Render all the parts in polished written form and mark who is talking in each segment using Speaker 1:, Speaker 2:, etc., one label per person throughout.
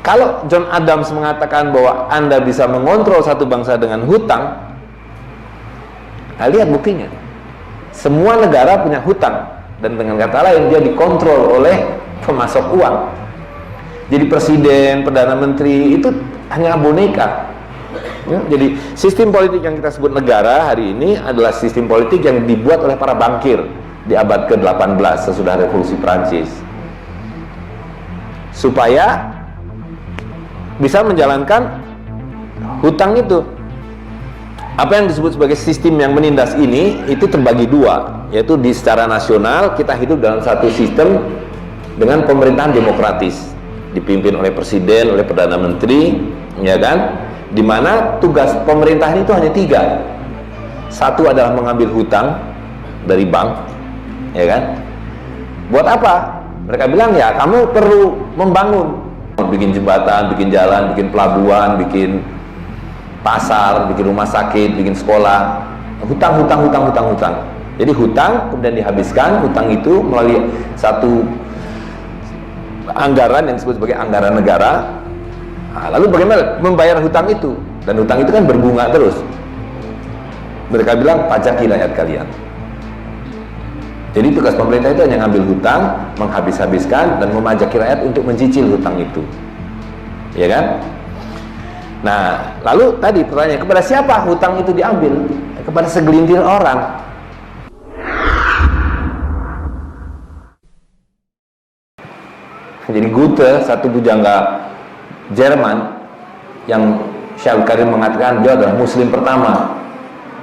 Speaker 1: Kalau John Adams mengatakan bahwa Anda bisa mengontrol satu bangsa dengan hutang, nah, lihat buktinya. Semua negara punya hutang, dan dengan kata lain dia dikontrol oleh pemasok uang. Jadi presiden, perdana menteri itu hanya boneka. Ya, jadi sistem politik yang kita sebut negara hari ini adalah sistem politik yang dibuat oleh para bankir di abad ke-18 sesudah revolusi Prancis, supaya bisa menjalankan hutang itu. Apa yang disebut sebagai sistem yang menindas ini itu terbagi dua, yaitu di secara nasional kita hidup dalam satu sistem dengan pemerintahan demokratis dipimpin oleh presiden, oleh perdana menteri, ya kan, dimana tugas pemerintahan itu hanya tiga. Satu adalah mengambil hutang dari bank, ya kan. Buat apa? Mereka bilang ya kamu perlu membangun, bikin jembatan, bikin jalan, bikin pelabuhan, bikin pasar, bikin rumah sakit, bikin sekolah. Hutang. Jadi hutang kemudian dihabiskan, hutang itu melalui satu anggaran yang disebut sebagai anggaran negara. Nah, lalu bagaimana membayar hutang itu? Dan hutang itu kan berbunga terus. Mereka bilang pajaki rakyat kalian. Jadi tugas pemerintah itu hanya ngambil hutang, menghabis-habiskan, dan memajaki rakyat untuk mencicil hutang itu, ya kan? Nah, lalu tadi pertanyaan, kepada siapa hutang itu diambil? Kepada segelintir orang. Jadi Goethe, satu pujangga Jerman yang Syekh Karim mengatakan dia adalah muslim pertama,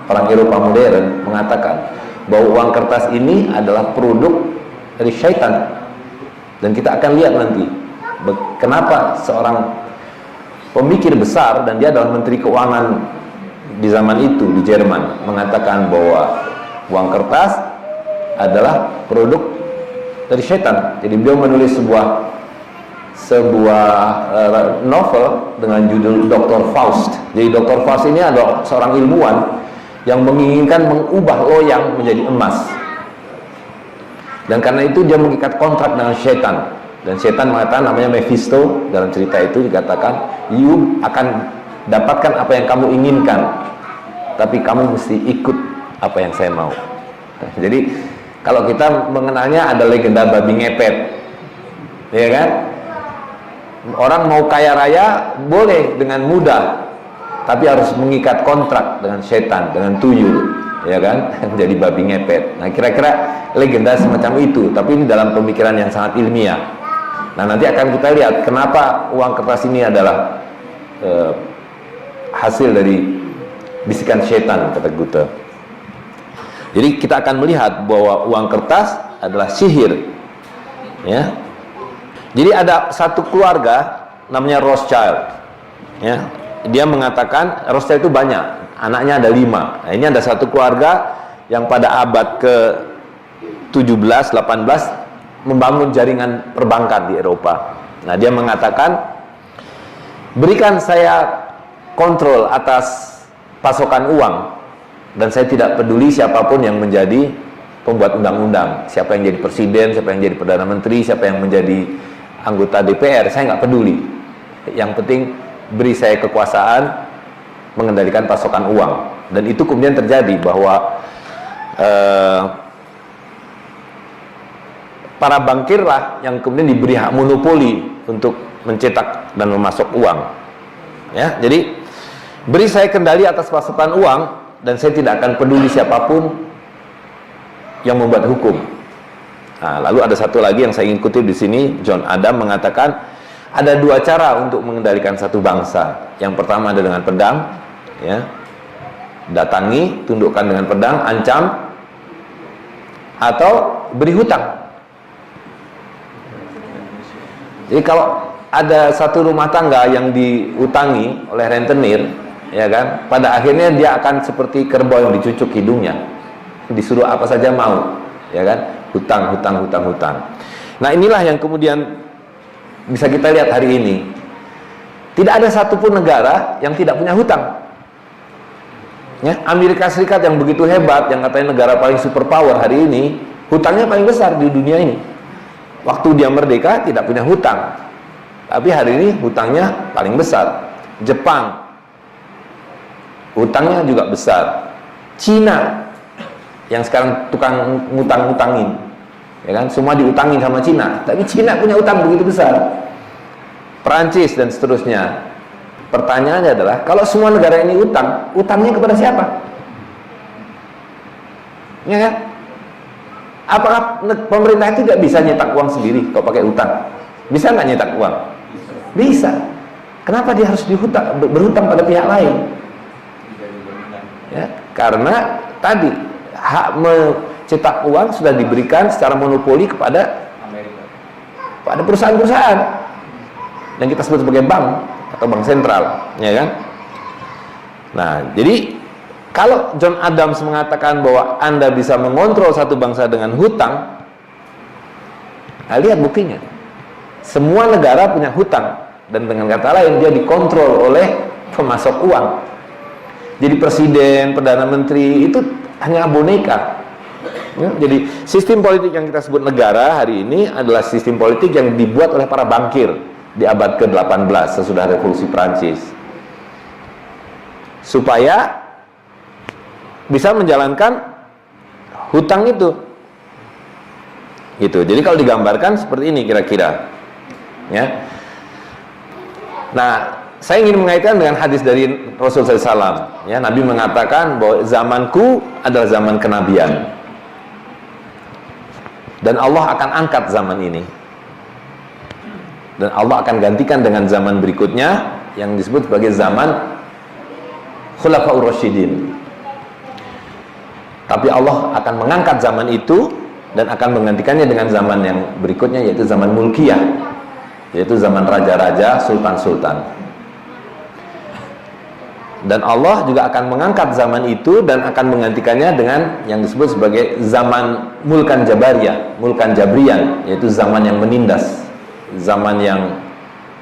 Speaker 1: orang Eropa modern, mengatakan bahwa uang kertas ini adalah produk dari syaitan. Dan kita akan lihat nanti kenapa seorang pemikir besar, dan dia adalah menteri keuangan di zaman itu di Jerman, mengatakan bahwa uang kertas adalah produk dari syaitan. Jadi beliau menulis sebuah novel dengan judul Dr. Faust. Jadi Dr. Faust ini adalah seorang ilmuwan yang menginginkan mengubah loyang menjadi emas, dan karena itu dia mengikat kontrak dengan syaitan. Dan syaitan mengatakan, namanya Mephisto, dalam cerita itu dikatakan, you akan dapatkan apa yang kamu inginkan, tapi kamu mesti ikut apa yang saya mau. Jadi kalau kita mengenalnya ada legenda babi ngepet, ya kan? Orang mau kaya raya boleh dengan mudah, tapi harus mengikat kontrak dengan setan, dengan tuyul, ya kan, jadi babi ngepet. Nah, kira-kira legenda semacam itu, tapi ini dalam pemikiran yang sangat ilmiah. Nah, nanti akan kita lihat kenapa uang kertas ini adalah hasil dari bisikan setan, kata Goethe. Jadi kita akan melihat bahwa uang kertas adalah sihir, ya. Jadi ada satu keluarga namanya Rothschild, ya. Dia mengatakan Rothschild itu banyak, anaknya ada 5. Nah, ini ada satu keluarga yang pada abad ke-17, 18 membangun jaringan perbankan di Eropa. Nah, dia mengatakan, berikan saya kontrol atas pasokan uang, dan saya tidak peduli siapapun yang menjadi pembuat undang-undang, siapa yang jadi presiden, siapa yang jadi perdana menteri, siapa yang menjadi anggota DPR, saya nggak peduli. Yang penting beri saya kekuasaan mengendalikan pasokan uang. Dan itu kemudian terjadi bahwa para bankirlah yang kemudian diberi hak monopoli untuk mencetak dan memasok uang, ya. Jadi beri saya kendali atas pasokan uang, dan saya tidak akan peduli siapapun yang membuat hukum. Nah, lalu ada satu lagi yang saya ingin kutip di sini. John Adams mengatakan ada 2 cara untuk mengendalikan satu bangsa. Yang pertama adalah dengan pedang, ya. Datangi, tundukkan dengan pedang, ancam, atau beri hutang. Jadi kalau ada satu rumah tangga yang diutangi oleh rentenir, ya kan, pada akhirnya dia akan seperti kerbau yang dicucuk hidungnya, disuruh apa saja mau, ya kan, hutang. Nah, inilah yang kemudian bisa kita lihat hari ini. Tidak ada satupun negara yang tidak punya hutang, ya. Amerika Serikat yang begitu hebat, yang katanya negara paling superpower hari ini, hutangnya paling besar di dunia ini. Waktu dia merdeka tidak punya hutang, Tapi hari ini hutangnya paling besar. Jepang, hutangnya juga besar. Cina, yang sekarang tukang ngutang-ngutangin, ya kan? Semua diutangin sama Cina. Tapi Cina punya utang begitu besar. Perancis dan seterusnya. Pertanyaannya adalah, kalau semua negara ini utang, utangnya kepada siapa? Ya kan? Apakah pemerintah itu tidak bisa nyetak uang sendiri kalau pakai utang? Bisa nggak nyetak uang? Bisa. Kenapa dia harus berhutang pada pihak lain? Ya, karena tadi hak mencetak uang sudah diberikan secara monopoli kepada perusahaan-perusahaan yang kita sebut sebagai bank atau bank sentral, ya kan? Nah, jadi kalau John Adams mengatakan bahwa Anda bisa mengontrol satu bangsa dengan hutang, nah, lihat buktinya. Semua negara punya hutang, dan dengan kata lain dia dikontrol oleh pemasok uang. Jadi presiden, perdana menteri itu hanya boneka. Ya, jadi sistem politik yang kita sebut negara hari ini adalah sistem politik yang dibuat oleh para bankir di abad ke-18 sesudah revolusi Prancis, supaya bisa menjalankan hutang itu. Gitu. Jadi kalau digambarkan seperti ini kira-kira. Ya. Nah, saya ingin mengaitkan dengan hadis dari Rasul SAW. Ya, Nabi mengatakan bahwa zamanku adalah zaman kenabian, dan Allah akan angkat zaman ini, dan Allah akan gantikan dengan zaman berikutnya yang disebut sebagai zaman Khulafaur Rasyidin. Tapi Allah akan mengangkat zaman itu dan akan menggantikannya dengan zaman yang berikutnya, yaitu zaman mulkiyah, yaitu zaman raja-raja, sultan-sultan. Dan Allah juga akan mengangkat zaman itu dan akan menggantikannya dengan yang disebut sebagai zaman mulkan jabariyah, mulkan jabrian, yaitu zaman yang menindas, zaman yang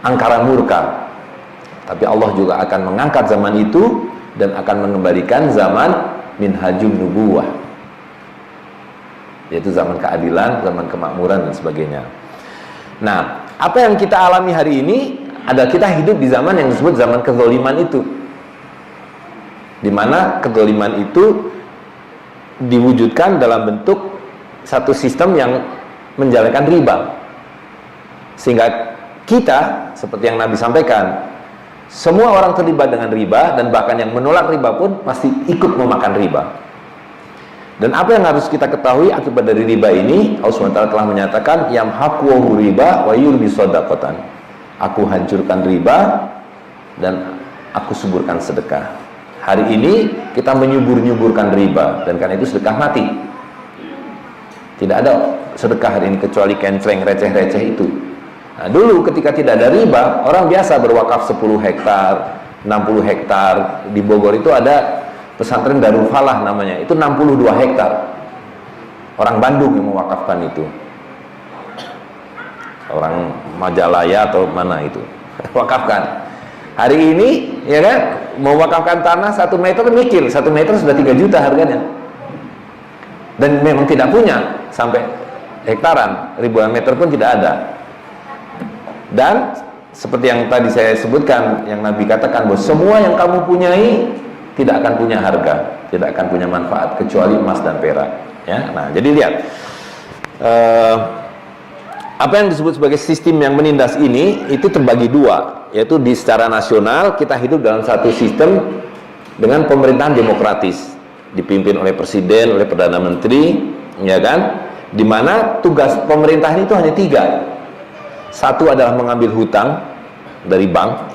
Speaker 1: angkara murka. Tapi Allah juga akan mengangkat zaman itu dan akan mengembalikan zaman minhajun nubuwah, yaitu zaman keadilan, zaman kemakmuran dan sebagainya. Nah, apa yang kita alami hari ini adalah kita hidup di zaman yang disebut zaman kezaliman itu, di mana kezaliman itu diwujudkan dalam bentuk satu sistem yang menjalankan riba, sehingga kita, seperti yang Nabi sampaikan, semua orang terlibat dengan riba, dan bahkan yang menolak riba pun pasti ikut memakan riba. Dan apa yang harus kita ketahui akibat dari riba ini, Allah SWT telah menyatakan, yamhaqu riba wa yurbi shadaqatan. Aku hancurkan riba dan aku suburkan sedekah. Hari ini kita menyubur-nyuburkan riba, dan karena itu sedekah mati. Tidak ada sedekah hari ini kecuali kencreng, receh-receh itu. Nah, dulu ketika tidak ada riba, orang biasa berwakaf 10 hektar, 60 hektar. Di Bogor itu ada pesantren Darul Falah namanya, itu 62 hektar. Orang Bandung yang mewakafkan itu, orang Majalaya atau mana itu wakafkan. Hari ini, ya kan, mewakafkan tanah 1 meter mikir, 1 meter sudah 3 juta harganya. Dan memang tidak punya sampai hektaran, ribuan meter pun tidak ada. Dan seperti yang tadi saya sebutkan, yang Nabi katakan bahwa semua yang kamu punyai tidak akan punya harga, tidak akan punya manfaat kecuali emas dan perak. Ya, nah jadi lihat apa yang disebut sebagai sistem yang menindas ini itu terbagi dua, yaitu di secara nasional kita hidup dalam satu sistem dengan pemerintahan demokratis dipimpin oleh presiden, oleh perdana menteri, ya kan, di mana tugas pemerintahan itu hanya 3. Satu adalah mengambil hutang dari bank,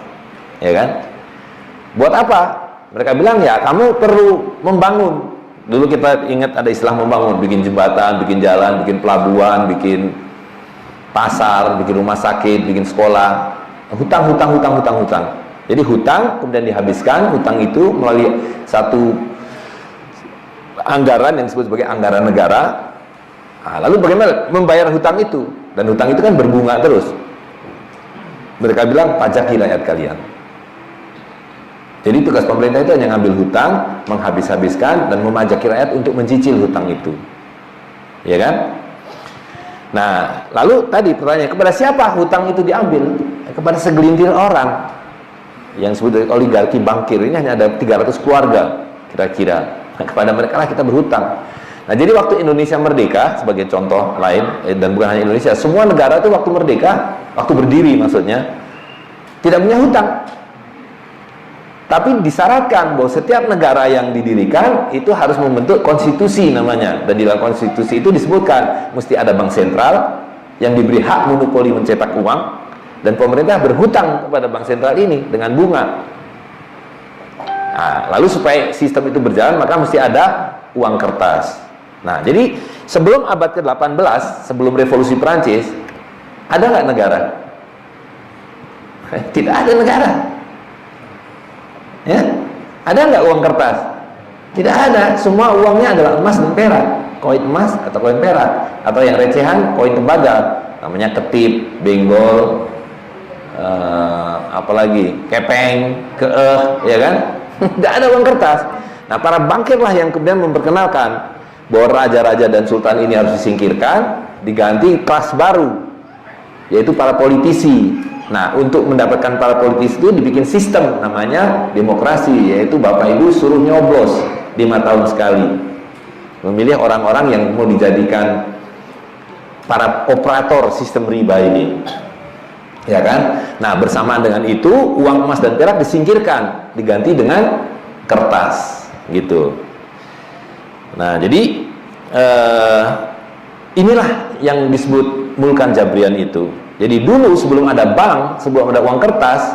Speaker 1: ya kan. Buat apa? Mereka bilang, ya kamu perlu membangun. Dulu kita ingat ada istilah membangun, bikin jembatan, bikin jalan, bikin pelabuhan, bikin pasar, bikin rumah sakit, bikin sekolah. Hutang. Jadi hutang kemudian dihabiskan, hutang itu melalui satu anggaran yang disebut sebagai anggaran negara. Nah, lalu bagaimana membayar hutang itu? Dan hutang itu kan berbunga terus. Mereka bilang, pajaki rakyat kalian. Jadi tugas pemerintah itu hanya ngambil hutang, menghabis-habiskan, dan memajaki rakyat untuk mencicil hutang itu. Ya kan? Nah, lalu tadi pertanyaan, kepada siapa hutang itu diambil? kepada segelintir orang yang disebut oligarki bankir. Ini hanya ada 300 keluarga kira-kira. Nah, kepada mereka lah kita berhutang. Nah, jadi waktu Indonesia merdeka, sebagai contoh lain, dan bukan hanya Indonesia, semua negara itu waktu merdeka, waktu berdiri maksudnya, tidak punya hutang. Tapi disyaratkan bahwa setiap negara yang didirikan itu harus membentuk konstitusi namanya. Dan di dalam konstitusi itu disebutkan mesti ada bank sentral yang diberi hak monopoli mencetak uang, dan pemerintah berhutang kepada bank sentral ini dengan bunga. Nah, lalu supaya sistem itu berjalan maka mesti ada uang kertas. Nah, jadi sebelum abad ke-18, sebelum revolusi Perancis, ada nggak negara? Tidak ada negara. Ya, ada nggak uang kertas? Tidak ada. Semua uangnya adalah emas dan perak, koin emas atau koin perak, atau yang recehan koin tembaga, namanya ketip, benggol, apalagi kepeng, ya kan? Tidak ada uang kertas. Nah, para bankirlah yang kemudian memperkenalkan bahwa raja-raja dan sultan ini harus disingkirkan, diganti kelas baru, yaitu para politisi. Nah, untuk mendapatkan para politisi itu dibikin sistem namanya demokrasi, yaitu Bapak Ibu suruh nyoblos 5 tahun sekali, memilih orang-orang yang mau dijadikan para operator sistem riba ini, ya kan? Nah, bersamaan dengan itu uang emas dan perak disingkirkan, diganti dengan kertas, gitu. Nah, jadi inilah yang disebut Mulkan Jabrian itu. Jadi dulu sebelum ada bank, sebelum ada uang kertas,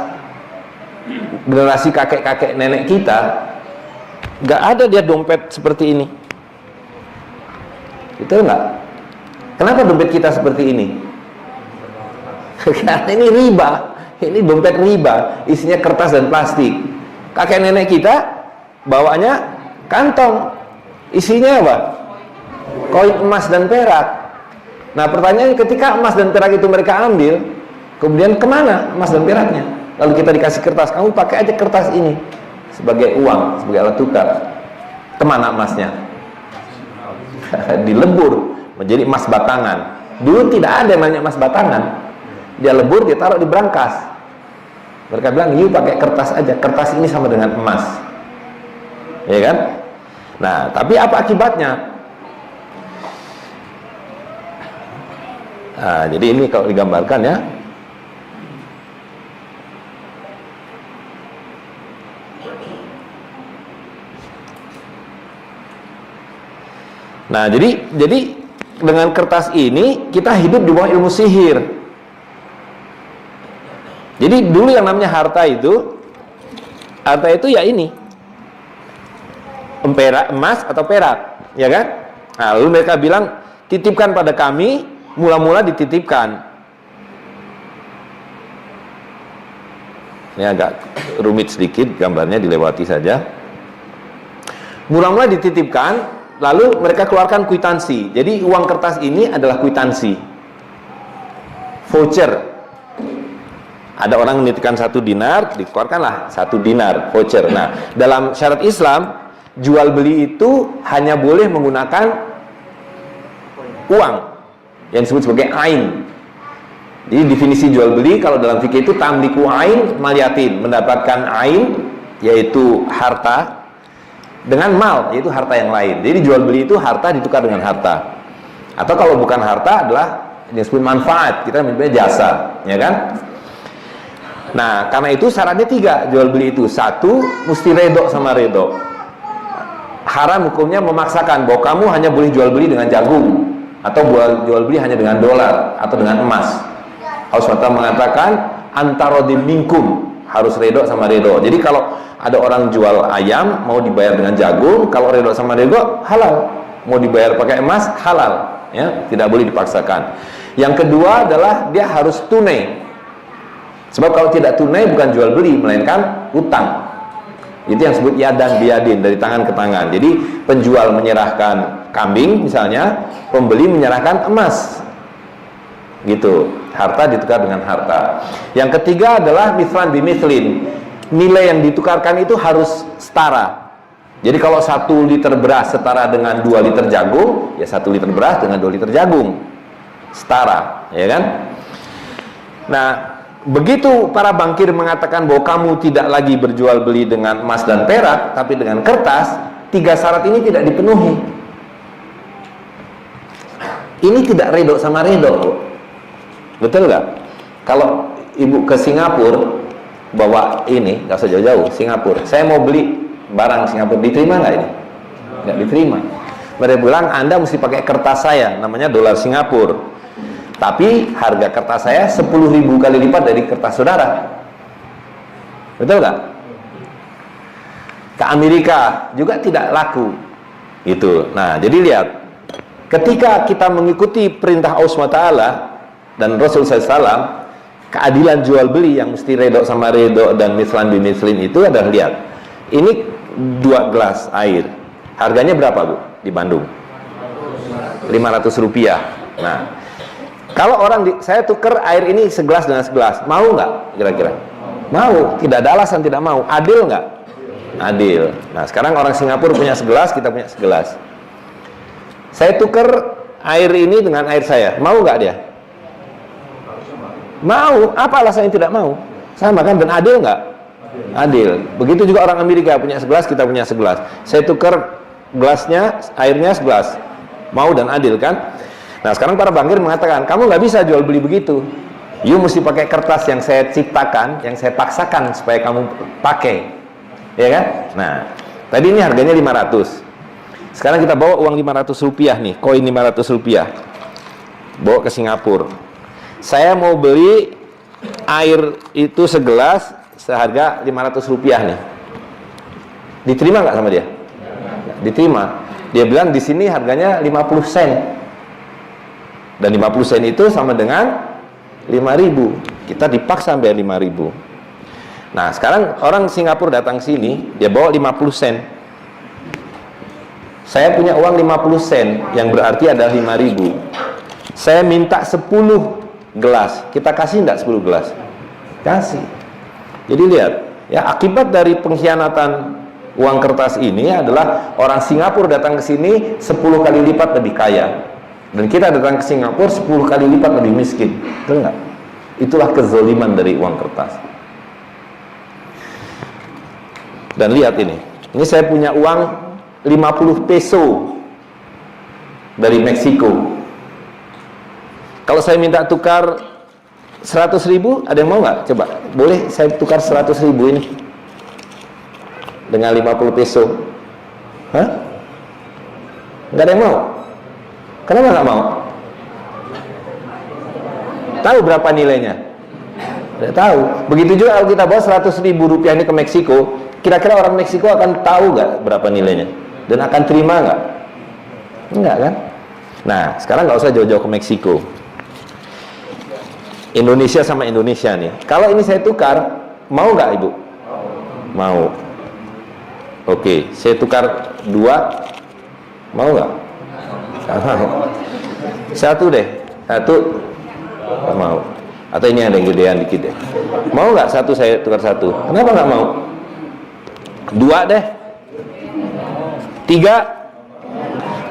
Speaker 1: generasi kakek-kakek nenek kita nggak ada dia dompet seperti ini. Betul nggak? Kenapa dompet kita seperti ini? Karena ini riba, ini dompet riba, isinya kertas dan plastik. Kakek nenek kita bawanya kantong, isinya apa? Koin emas dan perak. Nah, pertanyaannya, ketika emas dan perak itu mereka ambil, kemudian kemana emas dan peraknya? Lalu kita dikasih kertas, kamu pakai aja kertas ini sebagai uang, sebagai alat tukar. Kemana emasnya? Dilebur menjadi emas batangan. Dulu tidak ada yang namanya emas batangan. Dia lebur, dia taruh di brankas. Mereka bilang, yuk pakai kertas aja, kertas ini sama dengan emas, ya kan? Nah, tapi apa akibatnya? Nah, jadi ini kalau digambarkan ya. Nah, jadi dengan kertas ini kita hidup di bawah ilmu sihir. Jadi dulu yang namanya harta itu ya ini, emas atau perak, ya kan? Nah, lalu mereka bilang, titipkan pada kami. Mula-mula dititipkan. Ini agak rumit sedikit gambarnya, dilewati saja. Mula-mula dititipkan, lalu mereka keluarkan kwitansi. Jadi uang kertas ini adalah kwitansi, voucher. Ada orang menitipkan 1 dinar, dikeluarkanlah 1 dinar voucher. Nah, dalam syariat Islam, jual beli itu hanya boleh menggunakan uang yang disebut sebagai ain. Jadi definisi jual beli kalau dalam fikih itu tamliku ain maliyatin, mendapatkan ain yaitu harta dengan mal, yaitu harta yang lain. Jadi jual beli itu harta ditukar dengan harta. Atau kalau bukan harta adalah yang disebut manfaat, kita menyebutnya jasa, ya kan? Nah, karena itu syaratnya 3 jual beli itu. 1, mesti redho sama redho. Haram hukumnya memaksakan bahwa kamu hanya boleh jual beli dengan jagung, atau jual beli hanya dengan dolar atau dengan emas. Allah SWT mengatakan antarodim minkum, harus redho sama redho. Jadi kalau ada orang jual ayam mau dibayar dengan jagung, kalau redho sama redho halal. Mau dibayar pakai emas halal, ya, tidak boleh dipaksakan. Yang kedua adalah dia harus tunai. Sebab kalau tidak tunai bukan jual beli melainkan utang. Itu yang disebut yadan biadin, dari tangan ke tangan. Jadi penjual menyerahkan kambing misalnya, pembeli menyerahkan emas, gitu. Harta ditukar dengan harta. Yang ketiga adalah mithlan bimithlin, nilai yang ditukarkan itu harus setara. Jadi kalau 1 liter beras setara dengan 2 liter jagung, ya 1 liter beras dengan 2 liter jagung setara, ya kan? Nah, Begitu para bankir mengatakan bahwa kamu tidak lagi berjual beli dengan emas dan perak, tapi dengan kertas, 3 syarat ini tidak dipenuhi. Ini tidak redo sama redo. Betul nggak? Kalau ibu ke Singapura, bawa ini, nggak usah jauh-jauh, Singapura, saya mau beli barang Singapura, diterima nggak ini? Nggak diterima. Mereka bilang Anda mesti pakai kertas saya, namanya dolar Singapura. Tapi harga kertas saya 10.000 kali lipat dari kertas saudara. Betul nggak? Ke Amerika juga tidak laku. Itu. Nah, jadi lihat, ketika kita mengikuti perintah Allah SWT dan Rasul SAW, keadilan jual beli yang mesti redo sama redo dan mislan bimislin itu adalah, lihat, ini 2 gelas air. Harganya berapa, Bu, di Bandung? 500 rupiah. Nah, kalau saya tuker air ini segelas dengan segelas, mau nggak kira-kira? Mau, tidak ada alasan tidak mau. Adil nggak? Adil. Nah, sekarang orang Singapura punya segelas, kita punya segelas. Saya tuker air ini dengan air saya, mau nggak dia? Mau. Apa alasannya tidak mau? Sama kan, dan adil nggak? Adil. Begitu juga orang Amerika punya segelas, kita punya segelas. Saya tuker gelasnya, airnya segelas. Mau dan adil kan? Nah, sekarang para bankir mengatakan, kamu nggak bisa jual beli begitu. You mesti pakai kertas yang saya ciptakan, yang saya paksakan supaya kamu pakai. Ya kan? Nah, tadi ini harganya 500. Sekarang kita bawa uang 500 rupiah nih, koin 500 rupiah. Bawa ke Singapura. Saya mau beli air itu segelas seharga 500 rupiah nih. Diterima nggak sama dia? Diterima. Dia bilang di sini harganya 50 sen. Dan 50 sen itu sama dengan 5.000. Kita dipaksa bayar 5.000. Nah, sekarang orang Singapura datang sini, dia bawa 50 sen. Saya punya uang 50 sen, yang berarti adalah 5.000. Saya minta 10 gelas. Kita kasih enggak 10 gelas? Kasih. Jadi lihat, ya, akibat dari pengkhianatan uang kertas ini adalah orang Singapura datang ke sini 10 kali lipat lebih kaya. Dan kita datang ke Singapura 10 kali lipat lebih miskin. Betul nggak? Itulah kezaliman dari uang kertas. Dan lihat ini saya punya uang 50 peso dari Meksiko. Kalau saya minta tukar 100.000, ada yang mau nggak? Coba, boleh saya tukar 100.000 ini dengan 50 peso? Hah? Nggak ada yang mau? Kenapa nggak mau? Tahu berapa nilainya? Tidak tahu. Begitu juga kalau kita bawa 100.000 rupiah ini ke Meksiko, kira-kira orang Meksiko akan tahu nggak berapa nilainya? Dan akan terima nggak? Enggak kan? Nah, sekarang nggak usah jauh-jauh ke Meksiko. Indonesia sama Indonesia nih. Kalau ini saya tukar, mau nggak Ibu? Mau. Oke, saya tukar 2, mau nggak? Satu deh, satu mau. Atau ini ada yang gedean dikit deh. Mau nggak satu saya tukar 1? Kenapa nggak mau? 2 deh, 3,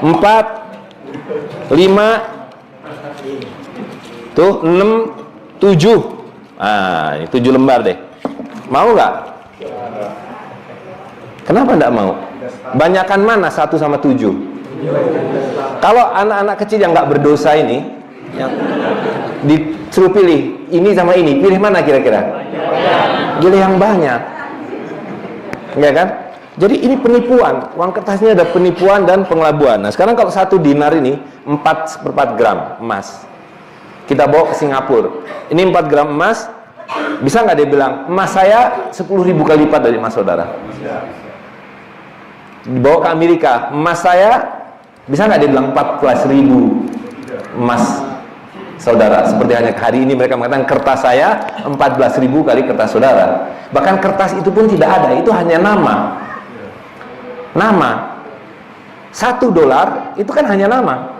Speaker 1: 4, 5, tuh 6, 7. Ah, ini 7 lembar deh. Mau nggak? Kenapa nggak mau? Banyakan mana 1 sama 7? Kalau anak-anak kecil yang nggak berdosa ini, yang disuruh pilih ini sama ini, pilih mana kira-kira? Pilih yang banyak, enggak kan? Jadi ini penipuan. Uang kertasnya ada penipuan dan pengelabuan. Nah, sekarang kalau 1 dinar ini 4/4 gram emas, kita bawa ke Singapura. Ini 4 gram emas, bisa nggak dia bilang emas saya 10.000 kali lipat dari emas saudara? Dibawa ke Amerika, emas saya bisa nggak dia bilang 14.000 emas saudara? Seperti hanya hari ini mereka mengatakan kertas saya 14.000 kali kertas saudara. Bahkan kertas itu pun tidak ada, itu hanya nama. Nama. $1 itu kan hanya nama.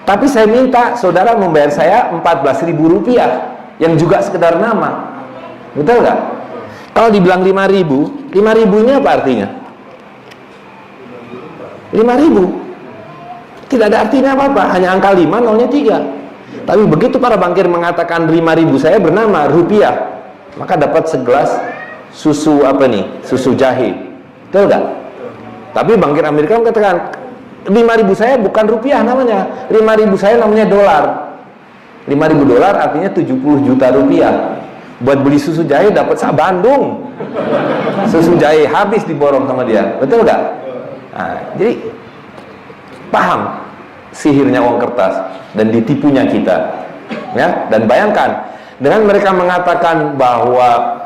Speaker 1: Tapi saya minta saudara membayar saya 14.000 rupiah yang juga sekedar nama. Betul nggak? Kalau dibilang 5.000, 5.000-nya apa artinya? 5.000 tidak ada artinya apa-apa, hanya angka 5, nolnya 3. Tapi begitu para bankir mengatakan 5.000 saya bernama rupiah, maka dapat segelas susu apa nih? Susu jahe. Betul nggak? Tapi bankir Amerika mengatakan 5.000 saya bukan rupiah namanya, 5.000 saya namanya dolar. 5.000 dolar artinya 70 juta rupiah. Buat beli susu jahe dapat sak Bandung. Susu jahe habis diborong sama dia. Betul nggak? Nah, jadi paham sihirnya uang kertas dan ditipunya kita. Ya, dan bayangkan dengan mereka mengatakan bahwa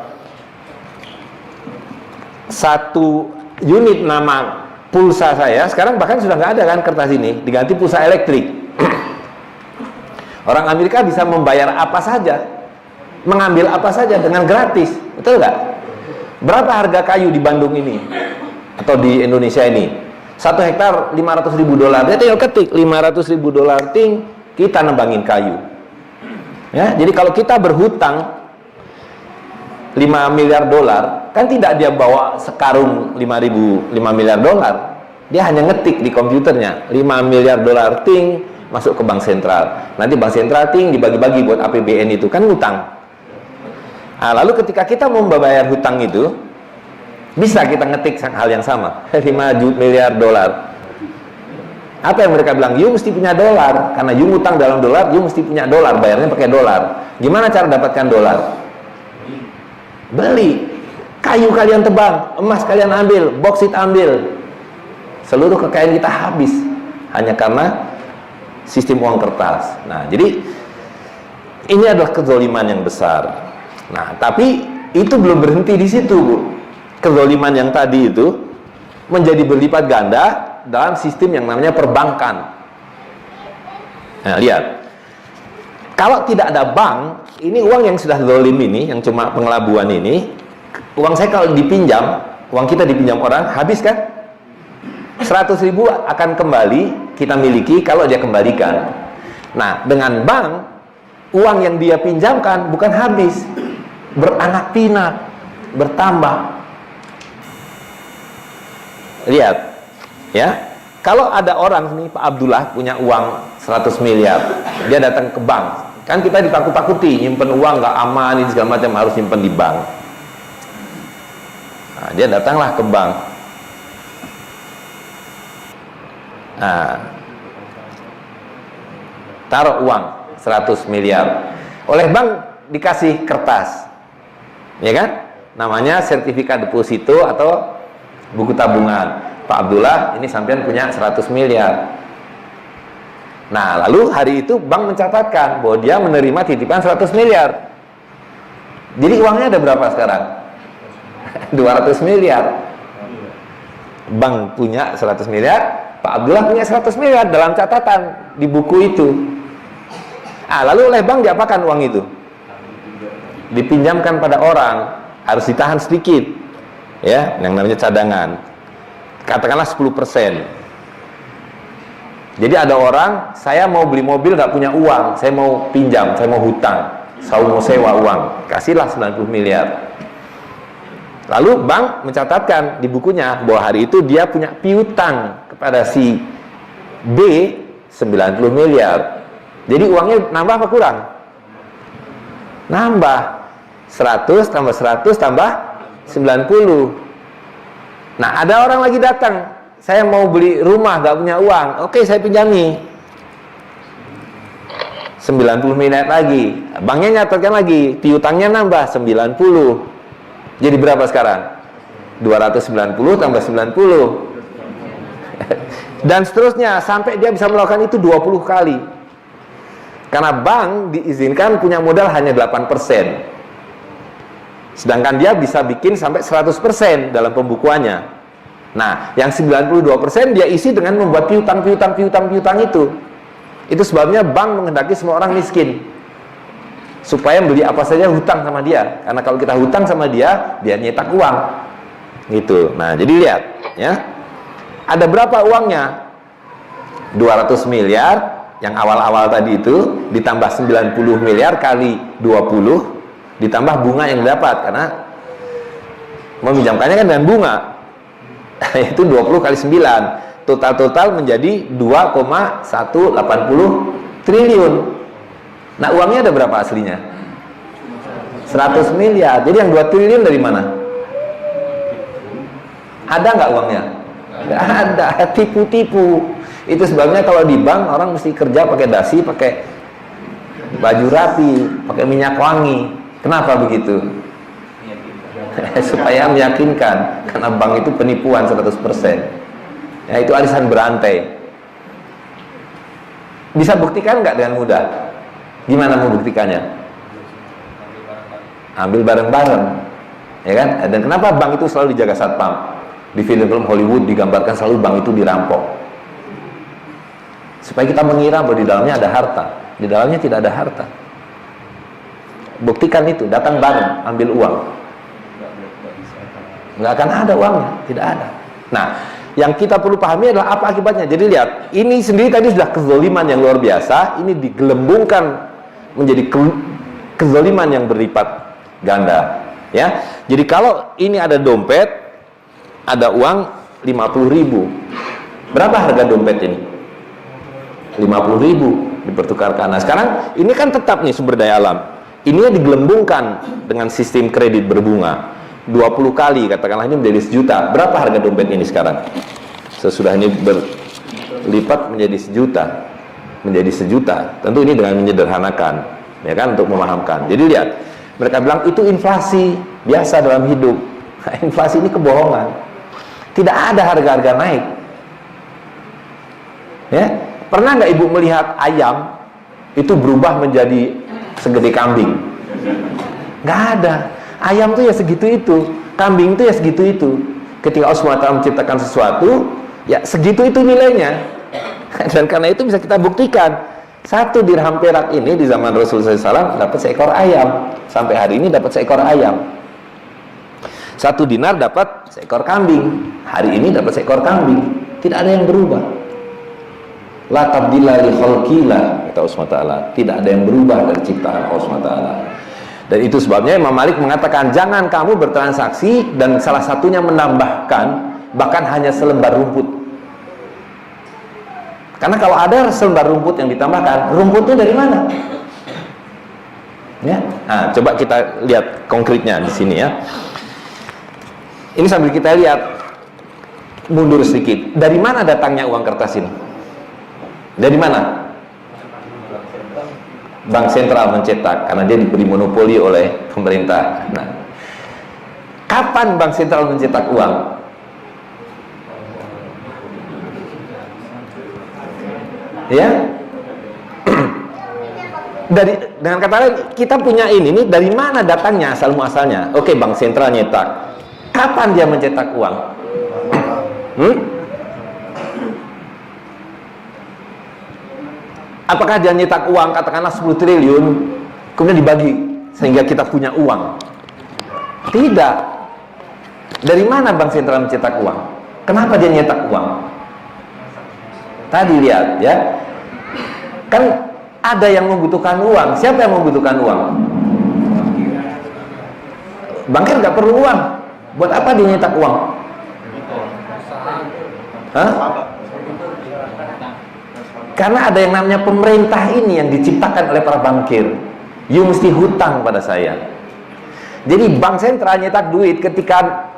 Speaker 1: satu unit nama pulsa saya sekarang bahkan sudah nggak ada kan kertas ini, diganti pulsa elektrik. Orang Amerika bisa membayar apa saja, mengambil apa saja dengan gratis, betul nggak? Berapa harga kayu di Bandung ini atau di Indonesia ini? 1 hektar 500.000 dolar. Dia tinggal ketik 500.000 dolar, ting, kita nembangin kayu. Ya, jadi kalau kita berhutang 5 miliar dolar, kan tidak dia bawa sekarung 5 miliar dolar. Dia hanya ngetik di komputernya 5 miliar dolar, ting, masuk ke bank sentral. Nanti bank sentral, ting, dibagi-bagi buat APBN itu, kan hutang. Nah, lalu ketika kita mau membayar hutang itu, bisa kita ngetik hal yang sama 5 miliar dolar. Apa yang mereka bilang? You mesti punya dolar, karena you ngutang dalam dolar, you mesti punya dolar, bayarnya pakai dolar. Gimana cara dapatkan dolar? Beli kayu, kalian tebang, emas kalian ambil, boksit ambil, seluruh kekayaan kita habis hanya karena sistem uang kertas. Nah, jadi ini adalah kezaliman yang besar. Nah, tapi itu belum berhenti di situ, Bu. Kezaliman yang tadi itu menjadi berlipat ganda dalam sistem yang namanya perbankan. Nah, lihat, kalau tidak ada bank, ini uang yang sudah zalim ini, yang cuma pengelabuan ini, uang saya kalau dipinjam, uang kita dipinjam orang, habis kan? 100.000 akan kembali, kita miliki kalau dia kembalikan. Nah, dengan bank, uang yang dia pinjamkan bukan habis, beranak pinak, bertambah. Lihat, ya, kalau ada orang nih, Pak Abdullah punya uang 100 miliar, dia datang ke bank, kan kita ditakut-takuti, nyimpen uang nggak aman, ini segala macam, harus nyimpen di bank. Nah, dia datanglah ke bank. Nah, taruh uang 100 miliar, oleh bank dikasih kertas, ya kan? Namanya sertifikat deposito atau buku tabungan. Pak Abdullah, ini sampean punya 100 miliar. Nah, lalu hari itu bank mencatatkan bahwa dia menerima titipan 100 miliar. Jadi uangnya ada berapa sekarang? 200 miliar. Bank punya 100 miliar, Pak Abdullah punya 100 miliar dalam catatan di buku itu. Lalu oleh bank diapakan uang itu? Dipinjamkan pada orang, harus ditahan sedikit. Ya, yang namanya cadangan. Katakanlah 10%. Jadi ada orang, saya mau beli mobil nggak punya uang, saya mau pinjam, saya mau hutang, saya mau sewa uang, kasihlah 90 miliar. Lalu bank mencatatkan di bukunya bahwa hari itu dia punya piutang kepada si B 90 miliar. Jadi uangnya nambah apa kurang? Nambah. 100 tambah 100 tambah 90. Nah, ada orang lagi datang, saya mau beli rumah, gak punya uang, oke, saya pinjami 90 miliar lagi. Banknya nyatatkan lagi, piutangnya nambah 90. Jadi berapa sekarang? 290 tambah 90. Dan seterusnya sampai dia bisa melakukan itu 20 kali. Karena bank diizinkan punya modal hanya 8%. Sedangkan dia bisa bikin sampai 100% dalam pembukuannya. Nah, yang 92% dia isi dengan membuat piutang itu. Itu sebabnya bank menghendaki semua orang miskin, supaya beli apa saja hutang sama dia. Karena kalau kita hutang sama dia, dia nyetak uang. Gitu. Nah, jadi lihat, ya. Ada berapa uangnya? 200 miliar yang awal-awal tadi itu ditambah 90 miliar kali 20 ditambah bunga yang didapat, karena meminjamkannya kan dengan bunga. Itu 20 kali 9, total menjadi 2,180 triliun. Nah, uangnya ada berapa aslinya? 100 miliar. Jadi yang 2 triliun dari mana? Ada nggak uangnya? Nggak ada, tipu-tipu. Itu sebabnya kalau di bank orang mesti kerja pakai dasi, pakai baju rapi, pakai minyak wangi. Kenapa begitu? Supaya meyakinkan, karena bank itu penipuan 100%. Ya, itu arisan berantai. Bisa buktikan nggak dengan mudah? Gimana membuktikannya? Ambil bareng-bareng, ya kan? Dan kenapa bank itu selalu dijaga satpam? Di film-film Hollywood digambarkan selalu bank itu dirampok, supaya kita mengira bahwa di dalamnya ada harta. Di dalamnya tidak ada harta. Buktikan itu, datang bareng, ambil uang. Nggak akan ada uangnya, tidak ada. Nah, yang kita perlu pahami adalah apa akibatnya. Jadi lihat, ini sendiri tadi sudah kezaliman yang luar biasa. Ini digelembungkan menjadi kezaliman yang berlipat ganda. Ya, jadi kalau ini ada dompet, ada uang 50.000. Berapa harga dompet ini? 50.000 dipertukarkan. Nah, sekarang ini kan tetap nih sumber daya alam. Ini digelembungkan dengan sistem kredit berbunga. 20 kali, katakanlah ini menjadi 1 juta. Berapa harga dompet ini sekarang? Sesudah ini berlipat menjadi 1 juta. Menjadi 1 juta. Tentu ini dengan menyederhanakan, ya kan, untuk memahamkan. Jadi lihat, mereka bilang itu inflasi biasa dalam hidup. Inflasi ini kebohongan. Tidak ada harga-harga naik. Ya, pernah nggak ibu melihat ayam itu berubah menjadi segede kambing? Nggak ada. Ayam tuh ya segitu itu, kambing tuh ya segitu itu. Ketika Allah SWT menciptakan sesuatu, ya segitu itu nilainya. Dan karena itu bisa kita buktikan. 1 dirham perak ini di zaman Rasulullah SAW dapat seekor ayam. Sampai hari ini dapat seekor ayam. 1 dinar dapat seekor kambing. Hari ini dapat seekor kambing. Tidak ada yang berubah. La tabdila li khalqillah, kata Allah SWT. Tidak ada yang berubah dari ciptaan Allah SWT. Dan itu sebabnya Imam Malik mengatakan jangan kamu bertransaksi dan salah satunya menambahkan bahkan hanya selembar rumput. Karena kalau ada selembar rumput yang ditambahkan, rumputnya dari mana? Ya. Nah, coba kita lihat konkretnya di sini ya. Ini sambil kita lihat, mundur sedikit. Dari mana datangnya uang kertas ini? Dari mana? Bank sentral mencetak, karena dia diberi monopoli oleh pemerintah. Nah, kapan bank sentral mencetak uang? Ya, dengan kata lain, kita punya ini nih, dari mana datangnya asal muasalnya? Oke, bank sentral nyetak. Kapan dia mencetak uang? Apakah dia nyetak uang katakanlah 10 triliun kemudian dibagi sehingga kita punya uang? Tidak. Dari mana bank sentral mencetak uang? Kenapa dia nyetak uang? Tadi lihat ya, kan ada yang membutuhkan uang. Siapa yang membutuhkan uang? Bankir nggak perlu uang. Buat apa dia nyetak uang? Hah? Karena ada yang namanya pemerintah ini yang diciptakan oleh para bankir. You mesti hutang pada saya. Jadi bank sentral nyetak duit ketika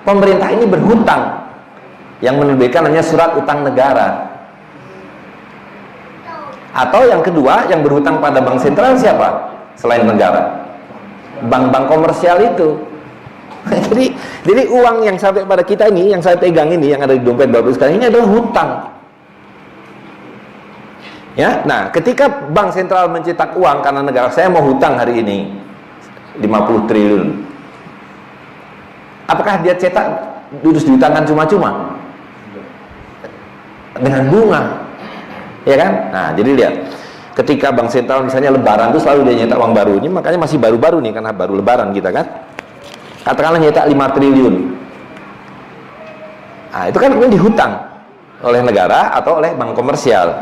Speaker 1: pemerintah ini berhutang, yang menerbitkan namanya surat utang negara. Atau yang kedua, yang berhutang pada bank sentral siapa? Selain negara, bank-bank komersial itu. jadi uang yang sampai pada kita ini, yang saya pegang ini, yang ada di dompet Bapak sekarang ini adalah hutang. Ya, nah ketika bank sentral mencetak uang karena negara saya mau hutang hari ini 50 triliun, apakah dia cetak terus dihutangkan cuma-cuma? Dengan bunga, ya kan? Nah, jadi lihat, ketika bank sentral misalnya lebaran itu selalu dia nyetak uang baru. Ini makanya masih baru-baru nih karena baru lebaran kita kan. Katakanlah nyetak 5 triliun. Nah, itu kan kemudian dihutang oleh negara atau oleh bank komersial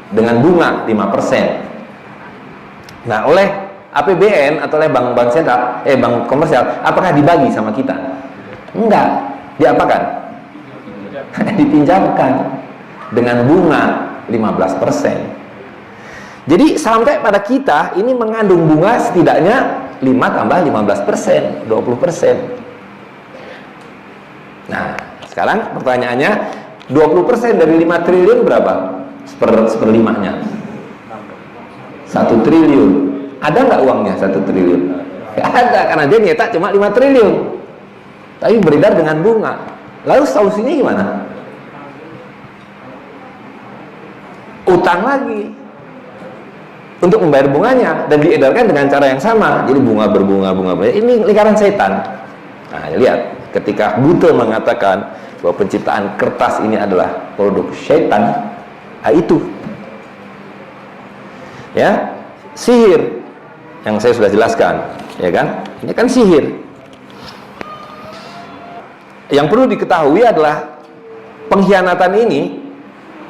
Speaker 1: dengan bunga 5%. Nah, oleh APBN atau oleh bank sentral, bank komersial, apakah dibagi sama kita? Enggak. Diapakan? Dipinjamkan dengan bunga 15%. Jadi sampai pada kita ini mengandung bunga setidaknya 5 tambah 15%, 20%. Nah, sekarang pertanyaannya, 20% dari 5 triliun berapa? Seperlimanya 1 triliun. Ada nggak uangnya 1 triliun? Nggak ada, karena dia nyetak cuma 5 triliun. Tapi beredar dengan bunga. Lalu solusinya gimana? Utang lagi untuk membayar bunganya, dan diedarkan dengan cara yang sama. Jadi bunga berbunga. Ini lingkaran setan. Nah, lihat, ketika Buddha mengatakan bahwa penciptaan kertas ini adalah produk setan, itu ya sihir yang saya sudah jelaskan, ya kan? Ini kan sihir. Yang perlu diketahui adalah pengkhianatan ini,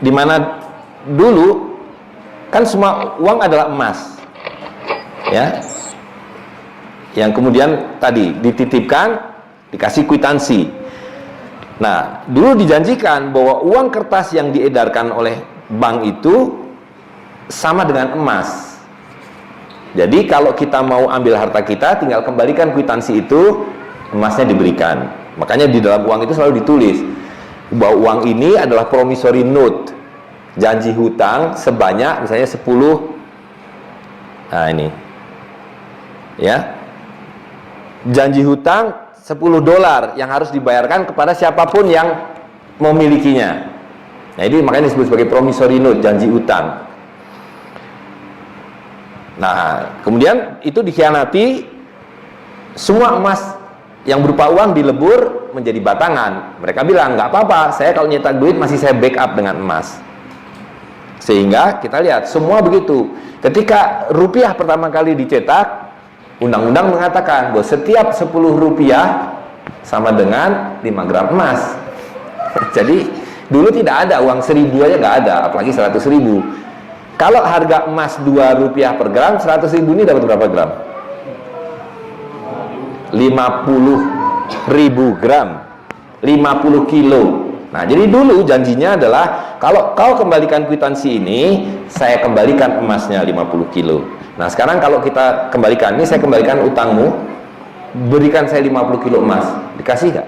Speaker 1: di mana dulu kan semua uang adalah emas, ya, yang kemudian tadi dititipkan, dikasih kwitansi. Nah, dulu dijanjikan bahwa uang kertas yang diedarkan oleh bank itu sama dengan emas. Jadi kalau kita mau ambil harta kita, tinggal kembalikan kwitansi itu, emasnya diberikan. Makanya di dalam uang itu selalu ditulis bahwa uang ini adalah promissory note, janji hutang sebanyak misalnya 10. Nah, ini ya, janji hutang $10 yang harus dibayarkan kepada siapapun yang memilikinya. Nah, ini makanya disebut sebagai promissory note, janji hutang. Nah, kemudian itu dikhianati, semua emas yang berupa uang dilebur menjadi batangan. Mereka bilang, nggak apa-apa, saya kalau nyetak duit masih saya backup dengan emas. Sehingga kita lihat semua begitu. Ketika rupiah pertama kali dicetak, undang-undang mengatakan bahwa setiap 10 rupiah sama dengan 5 gram emas. Jadi dulu tidak ada uang 1000 aja, nggak ada, apalagi 100.000. Kalau harga emas 2 rupiah per gram, 100.000 ini dapat berapa gram? 50.000 gram, 50 kilo. Nah, jadi dulu janjinya adalah kalau kau kembalikan kwitansi ini, saya kembalikan emasnya 50 kilo. Nah, sekarang kalau kita kembalikan, ini saya kembalikan utangmu, berikan saya 50 kilo emas, dikasih nggak?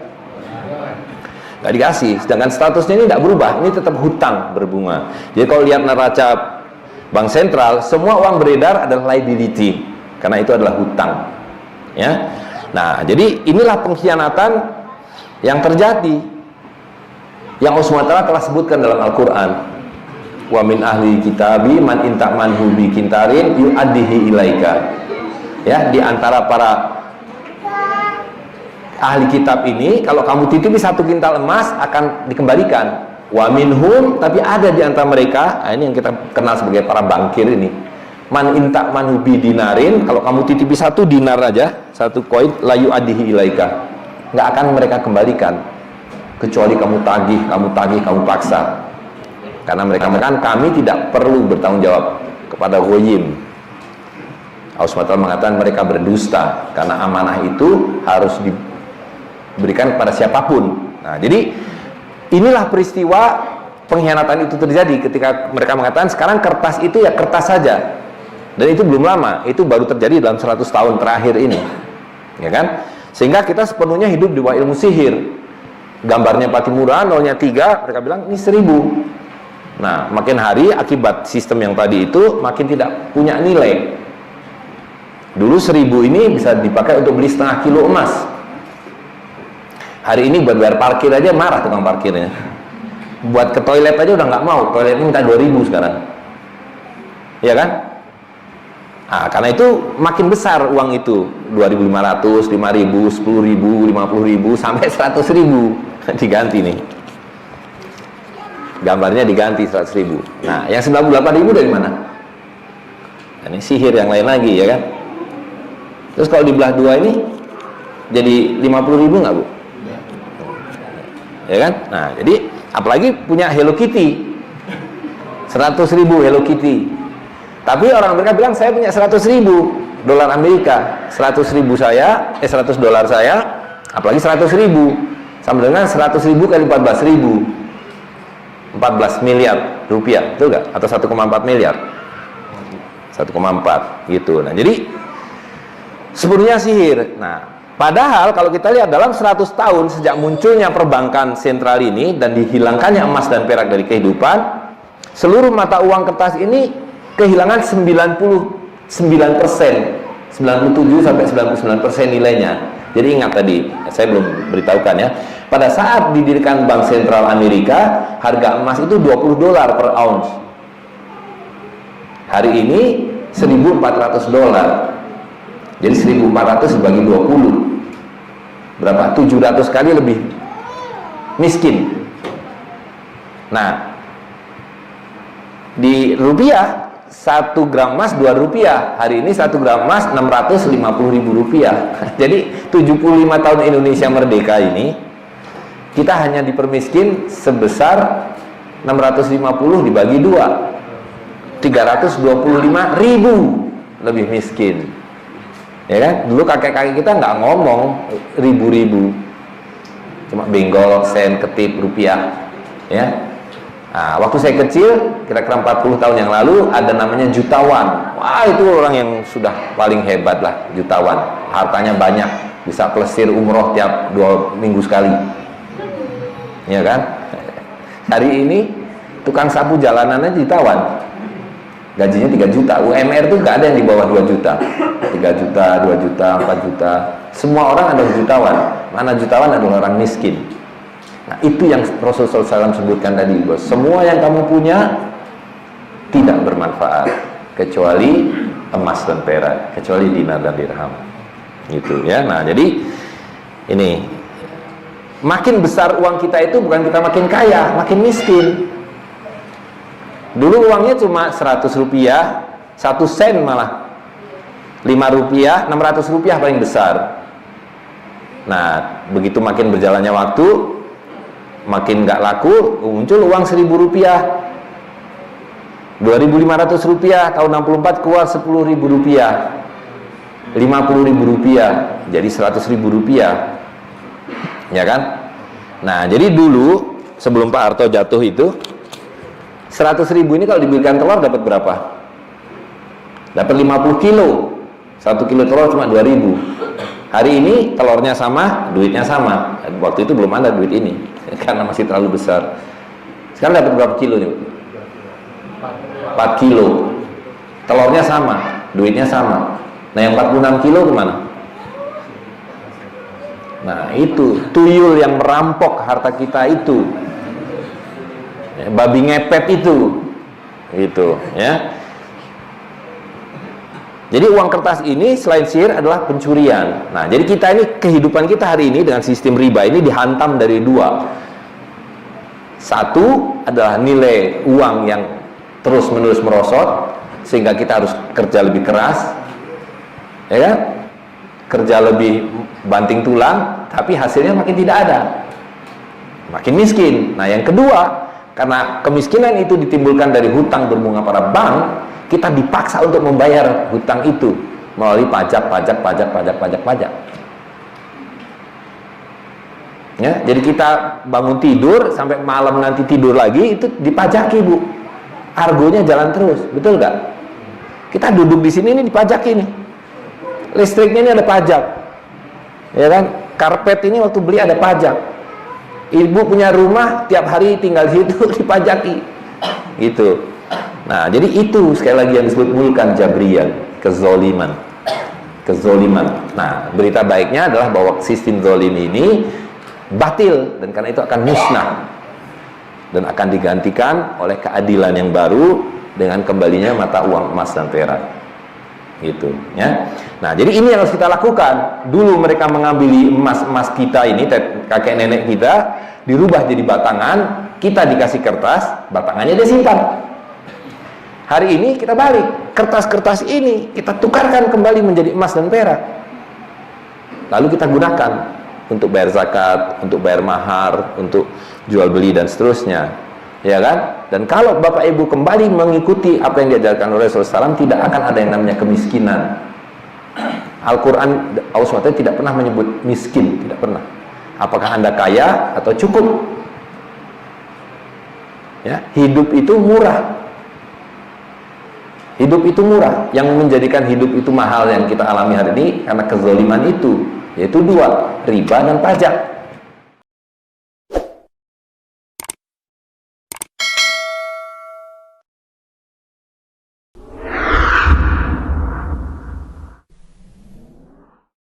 Speaker 1: Nggak dikasih. Sedangkan statusnya ini tidak berubah, ini tetap hutang berbunga. Jadi kalau lihat neraca Bank Sentral, semua uang beredar adalah liability, karena itu adalah hutang, ya. Nah, jadi inilah pengkhianatan yang terjadi, yang Allah SWT telah sebutkan dalam Al-Quran. Wa min ahli kitabi man inta manhu bi kintarin yu'addihi ilaika. Ya, di antara para ahli kitab ini, kalau kamu titipi 1 kintal emas akan dikembalikan. Wa minhum, tapi ada di antara mereka, ini yang kita kenal sebagai para bankir ini. Man inta manhu bi dinarin, kalau kamu titipi 1 dinar aja, 1 koin, la yu'addihi ilaika, nggak akan mereka kembalikan kecuali kamu tagih, kamu paksa. Karena mereka mengatakan kami tidak perlu bertanggung jawab kepada ghoyim. Allah SWT mengatakan mereka berdusta, karena amanah itu harus diberikan kepada siapapun. Nah, jadi inilah peristiwa pengkhianatan itu terjadi ketika mereka mengatakan sekarang kertas itu ya kertas saja. Dan itu belum lama, itu baru terjadi dalam 100 tahun terakhir ini, ya kan? Sehingga kita sepenuhnya hidup di bawah ilmu sihir. Gambarnya Patimura, nolnya 3, mereka bilang ini 1000. Nah, makin hari akibat sistem yang tadi itu makin tidak punya nilai. Dulu 1000 ini bisa dipakai untuk beli setengah kilo emas. Hari ini buat bayar parkir aja marah tukang parkirnya. Buat ke toilet aja udah nggak mau, toilet ini minta 2000 sekarang, ya kan? Nah, karena itu makin besar uang itu, 2.500, 5.000, 10.000, 50.000 sampai 100.000 diganti nih. Gambarnya diganti 100.000. Nah, yang 98.000 dari mana? Nah, ini sihir yang lain lagi, ya kan? Terus kalau dibelah 2 ini jadi 50.000 nggak, Bu? Ya kan? Nah, jadi apalagi punya Hello Kitty, 100.000 Hello Kitty. Tapi orang mereka bilang saya punya 100.000 dolar Amerika, 100.000 saya, $100 saya, apalagi 100.000 sama dengan 100.000 kali 14.000, 14 miliar rupiah, betul nggak? Atau 1,4 miliar? 1,4 gitu. Nah, jadi sebenarnya sihir. Nah, padahal kalau kita lihat dalam 100 tahun sejak munculnya perbankan sentral ini dan dihilangkannya emas dan perak dari kehidupan, seluruh mata uang kertas ini kehilangan 97-99% nilainya. Jadi ingat tadi, saya belum beritahukan ya, pada saat didirikan Bank Sentral Amerika, harga emas itu $20 per ounce. Hari ini $1.400. Jadi 1.400 dibagi 20 berapa? 700 kali lebih miskin. Nah, di rupiah 1 gram emas 2 rupiah. Hari ini 1 gram emas 650.000 rupiah. Jadi 75 tahun Indonesia merdeka ini, kita hanya dipermiskin sebesar 650 dibagi 2, 325.000 lebih miskin. Ya kan? Dulu kakek-kakek kita nggak ngomong ribu-ribu, cuma benggol, sen, ketip, rupiah. Ya. Nah, waktu saya kecil, kira-kira 40 tahun yang lalu, ada namanya jutawan. Wah, itu orang yang sudah paling hebat lah, jutawan. Hartanya banyak, bisa plesir umroh tiap 2 minggu sekali. Ya kan? Hari ini tukang sapu jalanannya jutawan. Gajinya 3 juta. UMR itu nggak ada yang di bawah 2 juta. 3 juta, 2 juta, 4 juta. Semua orang adalah jutawan. Mana jutawan adalah orang miskin. Nah, itu yang Rasulullah SAW sebutkan tadi, bos. Semua yang kamu punya tidak bermanfaat kecuali emas dan perak, kecuali dinar dan dirham. Gitu ya. Nah, jadi ini makin besar uang kita itu bukan kita makin kaya, makin miskin. Dulu uangnya cuma 100 rupiah, 1 sen malah. 5 rupiah, 600 rupiah paling besar. Nah, begitu makin berjalannya waktu, makin nggak laku, muncul uang 1.000 rupiah, 2.500 rupiah, tahun 64 keluar 10.000 rupiah, 50.000 rupiah, jadi 100.000 rupiah, ya kan? Nah, jadi dulu sebelum Pak Harto jatuh itu, 100.000 ini kalau dibelikan telur dapat berapa? Dapat 50 kilo. 1 kilo telur cuma 2.000. Hari ini telurnya sama, duitnya sama. Waktu itu belum ada duit ini karena masih terlalu besar. Sekarang dapat berapa kilo nih? 4 kilo. Telurnya sama, duitnya sama. Nah, yang 46 kilo kemana? Nah, itu tuyul yang merampok harta kita itu. Babi ngepet itu. Gitu, ya. Jadi uang kertas ini selain sihir adalah pencurian. Nah, jadi kita ini, kehidupan kita hari ini dengan sistem riba ini dihantam dari 2. Satu adalah nilai uang yang terus-menerus merosot, sehingga kita harus kerja lebih keras, ya kan? Kerja lebih banting tulang, tapi hasilnya makin tidak ada, makin miskin. Nah, yang kedua, karena kemiskinan itu ditimbulkan dari hutang berbunga para bank, kita dipaksa untuk membayar hutang itu melalui pajak. Ya, jadi kita bangun tidur sampai malam nanti tidur lagi itu dipajaki, Bu. Argonya jalan terus, betul nggak? Kita duduk di sini ini dipajaki nih. Listriknya ini ada pajak, ya kan? Karpet ini waktu beli ada pajak. Ibu punya rumah tiap hari tinggal di situ dipajaki, gitu. Nah, jadi itu sekali lagi yang disebut mulkan jabrian, kezoliman. Nah, berita baiknya adalah bahwa sistem zolim ini batil, dan karena itu akan musnah dan akan digantikan oleh keadilan yang baru dengan kembalinya mata uang emas dan perak. Gitu, ya. Nah, jadi ini yang harus kita lakukan. Dulu mereka mengambil emas kita ini, kakek nenek kita, dirubah jadi batangan, kita dikasih kertas, batangannya dia simpan. Hari ini kita balik, kertas-kertas ini kita tukarkan kembali menjadi emas dan perak. Lalu kita gunakan untuk bayar zakat, untuk bayar mahar, untuk jual beli dan seterusnya, ya kan? Dan kalau Bapak Ibu kembali mengikuti apa yang diajarkan oleh Rasulullah SAW, tidak akan ada yang namanya kemiskinan. Al-Quran, Allah SWT tidak pernah menyebut miskin, tidak pernah. Apakah Anda kaya atau cukup? Ya, hidup itu murah. Hidup itu murah. Yang menjadikan hidup itu mahal yang kita alami hari ini karena kezaliman itu, yaitu dua, riba dan pajak.